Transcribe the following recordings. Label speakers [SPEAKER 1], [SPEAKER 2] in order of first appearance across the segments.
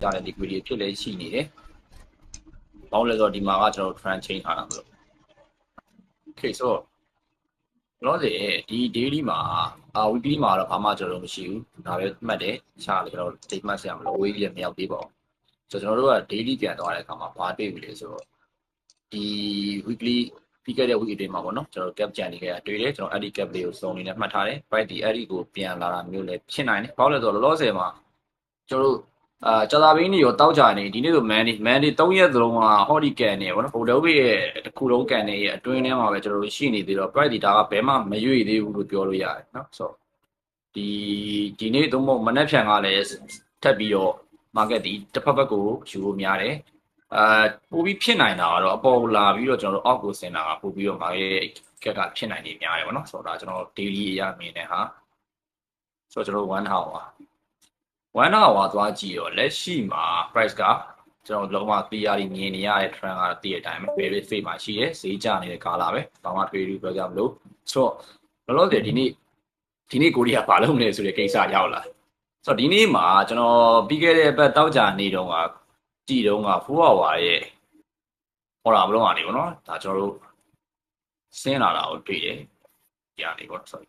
[SPEAKER 1] ကြားတဲ့ liquidity ဖြစ်လဲရှိနေတယ်။ဘာလို့လဲဆိုတော့ဒီမှာကကျွန်တော် trend change ထားတာမလို့ Okay so လောဆယ်ဒီ daily မှာweekly မှာတော့ဘာမှကျွန်တော်တို့မရှိဘူးဒါပဲမှတ်တယ်ရှားလေကျွန်တော် date မှတ်ဆရာမလို့ weekly မရောက်သေးပါဘူးဆိုတော့ကျွန်တော်တို့က daily ပြန်သွားတဲ့အခါမှာဘာတွေ့ပြီလဲဆိုတော့ဒီ weekly ပြီးခဲ့တဲ့ week အတွင်းမှာပေါ့နော်ကျွန်တော် gap ကြံနေခဲ့တာတွေ့တယ်ကျွန်တော်အဲ့ဒီ gap လေးကိုစုံနေနဲ့မှတ်ထားတယ် price ဒီအဲ့ဒီကိုပြန်လာတာမျိုးလည်းဖြစ်နိုင်တယ်ဘာလို့လဲဆိုတော့လောလောဆယ်မှာကျွန်တော်တို့ကြာသာဘင်းနေရောတောက်ကြနေဒီနေ့ဆို Monday 3ရက်သလုံးကဟော်ဒီကန်နေပေါ့နော်ဗုဒ္ဓဝိရဲ့တစ်ခုလုံးကန်နေရဲ့အတွင်းထဲမှာပဲကျွန်တော်တို့ရှိနေသေးတော့ price ဒီဒါကဘယ်မှမရွေ့သေးဘူးလို့ပြောလို့ရတယ်နော်ဆိုတော့ဒီနေ့သုံးဖို့မနေ့ဖြန်ကလည်းထပ်ပြီးတော့ market ဒီတစ်ဖက်ဘက်ကိုယူဖို့များတယ်ပိုပြီးဖြစ်နိုင်တာကတော့အပေါ်လာပြီးတော့ကျွန်တော်တို့အောက်ကိုဆင်တာကပိုပြီးတော့ market ကဖြစ်နိုင်နေများတယ်ပေါ့နော်ဆိုတော့ဒါကျွန်တော် daily အရမြင်နေဟာဆိုတော့ကျွန်တော်1 hour 1 hour သွားကြည့်ရောလက်ရှိမှာ price ကကျွန်တော်လုံးဝ clear မြင်နေရတဲ့ trend ကတည့်တဲ့အတိုင်းပဲ very fake မှာရှိတယ်ဈေးကျနေတဲ့ကာလပဲဘာမှထွေးထူးပြောကြမလို့ဆိုတော့လောလောဆယ်ဒီနေ့ကိုရီးယားဘာလုပ်မလဲဆိုတဲ့ကိစ္စရောက်လာဆိုတော့ဒီနေ့မှာကျွန်တော်ပြီးခဲ့တဲ့ဘက်တောက်ကြနေတုန်းကကြည်တုန်းက4 hour ရဲ့ဟောတာမလို့ကနေပေါ့နော်ဒါကျွန်တော်တို့ဆင်းလာတာကိုတွေ့တယ်ဒီကနေပေါ့ sorry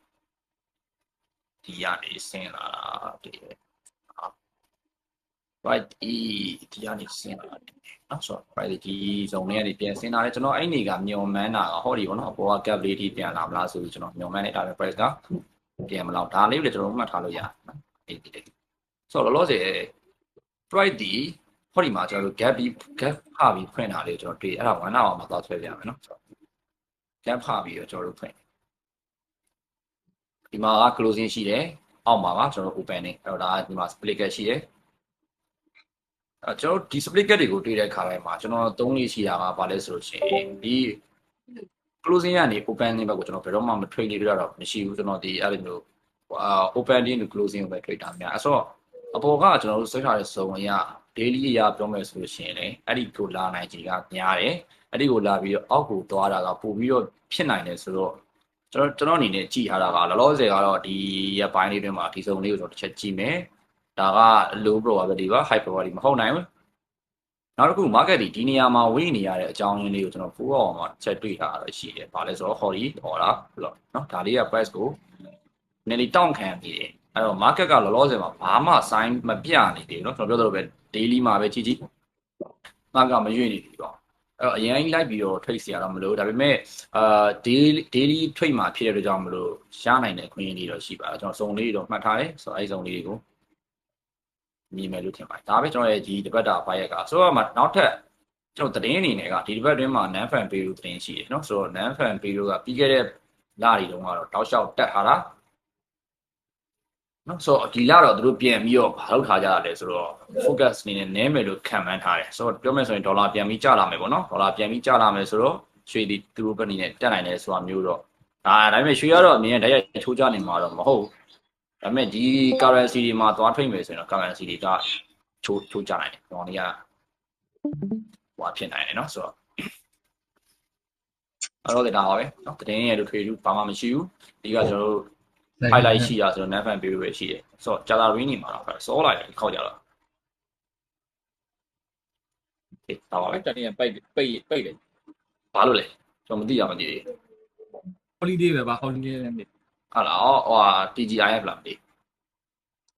[SPEAKER 1] ဒီကနေဆင်းလာတာတွေ့တယ်right ဒီကနေဆင်းလာတယ်နော်ဆိုတော့ right ဒီ zone လေးကနေပြန်ဆင်းလာတယ်ကျွန်တော်အဲ့နေကမျောမှန်းတာကဟောဒီပေါ့နော်အပေါ်က gap လေးထိပြန်လာမလားဆိုပြီးကျွန်တော်မျောမှန်းနေတာပဲ price ကပြန်မလောက်ဒါလေးလည်းကျွန်တော်မှတ်ထားလို့ရတယ်နော်အဲ့ဒီဆိုတော့လောလောဆယ် price ဒီဟောဒီမှာကျွန်တော်တို့ gap ဖပြီးဖွင့်တာလေးကျွန်တော်တွေ့အဲ့ဒါ1 hour မှာသွားဆွဲပြရမယ်နော်ဆိုတော့ gap ဖပြီးတော့ကျွန်တော်တို့ဖွင့်ဒီမှာက closing ရှိတယ်အောက်မှာကကျွန်တော်တို့ open နေအဲ့တော့ဒါဒီမှာ split gap ရှိတယ်ကျွန်တော်ဒီ split gap တွေကိုတွေ့တဲ့အခါတိုင်းမှာကျွန်တော်သုံးလေးရှိတာကဘာလဲဆိုလို့ရှိရင်ဒီ closing ကနေ open နေဘက်ကိုကျွန်တော်ဘယ်တော့မှမ trade လေးတော့မရှိဘူးကျွန်တော်ဒီအဲ့လိုမျိုး open into closing ကိုပဲ trade တာများအဲ့ဆိုတော့အပေါ်ကကျွန်တော်တို့ဆွဲထားတဲ့စုံအရာ daily အရာပြောမယ်ဆိုလို့ရှိရင်လည်းအဲ့ဒီကိုလာနိုင်ခြေကများတယ်အဲ့ဒီကိုလာပြီးတော့အောက်ကိုသွားတာကပို့ပြီးတော့ဖြစ်နိုင်တယ်ဆိုတော့ကျွန်တော်အနေနဲ့ကြည့်ထားတာကလောလောဆယ်ကတော့ဒီရက်ပိုင်းလေးတွင်မှာဒီစုံလေးကိုကျွန်တော်တစ်ချက်ကြည့်မယ်ဒါက low probability ပါ high probability မဟုတ်နိုင်ဘူးနောက်တစ်ခု market ဒီနေရာမှာဝေးနေရတဲ့အကြောင်းရင်းလေးကိုကျွန်တော်4 hour မှာချက်တွေ့ထားတာရှိတယ်။ဘာလဲဆိုတော့ hori ဟောတာလို့နော်ဒါလေးက price ကိုနည်းနည်းတောင့်ခံနေတယ်။အဲ့တော့ market ကလောလောဆယ်မှာဘာမှ sign မပြနေသေးဘူးနော်ကျွန်တော်ပြောသလိုပဲ daily မှာပဲကြည့် market မရွေ့နေပြီပေါ့။အဲ့တော့အရင်လိုက်ပြီးတော့ trade စီရတော့မလို့ဒါပေမဲ့daily trade မှာဖြစ်တဲ့အတွက်ကြောင့်မလို့ရနိုင်တဲ့ခွင့်ရလေးတော့ရှိပါတယ်ကျွန်တော်စုံလေးတော့မှတ်ထားတယ်ဆိုတော့အဲ့စုံလေးတွေကိုမြင်မယ်လို့ထင်ပါတယ်ဒါပဲကျွန်တော်ရဲ့ဒီတစ်ပတ်တာဘိုင်ရက်ကဆိုတော့မှနောက်ထပ်ကျွန်တော်သတင်းအနေနဲ့ကဒီတစ်ပတ်တွင်းမှာ non fan payroll သတင်းရှိတယ်เนาะဆိုတော့ non fan payroll ကပြီးခဲ့တဲ့လတွေတုန်းကတော့တောက်လျှောက်တက်ထားတာเนาะဆိုတော့ဒီလတော့သူတို့ပြန်ပြီးတော့ဘာလုပ်ထားကြတာလဲဆိုတော့ focus အနေနဲ့နည်းမယ်လို့ခံမှန်းထားတယ်ဆိုတော့ပြောမယ်ဆိုရင်ဒေါ်လာပြန်ပြီးကျလာမယ်ပေါ့နော်ဒေါ်လာပြန်ပြီးကျလာမယ်ဆိုတော့ရွှေဒီသူတို့ဘက်အနေနဲ့တက်နိုင်တယ်ဆိုတာမျိုးတော့ဒါပေမဲ့ရွှေကတော့အမြင်နဲ့ဓာတ်ရိုက်ထိုးကြနေမှာတော့မဟုတ်ဒါပေမဲ့ဒီ currency တွေမှာသွားထိမ့်မယ်ဆိုရင်တော့ currency တွေကချိုးကြနိုင်တယ်။ကျွန်တော်တွေကဟိုဖြစ်နိုင်တယ်နော်ဆိုတော့အဲ့တော့ဒါပါပဲနော်တတင်းရဲ့လို့ထွေထူးဘာမှမရှိဘူး။ဒီကကျွန်တော်တို့ highlight ရှိတာဆိုတော့ nav and view ပဲရှိတယ်။ဆိုတော့ Java Ring နေမှာတော့စောလိုက်တယ်ခောက်ကြတော့။အေးဒါပါပဲ။
[SPEAKER 2] တနေ့ပိတ်တယ်
[SPEAKER 1] ဘာလို့လဲကျွန်တော်မသိရမသိသေး
[SPEAKER 2] holiday ပဲပါ holiday နဲ့
[SPEAKER 1] ဟုတ်လားဟိုTGIF လားမသိ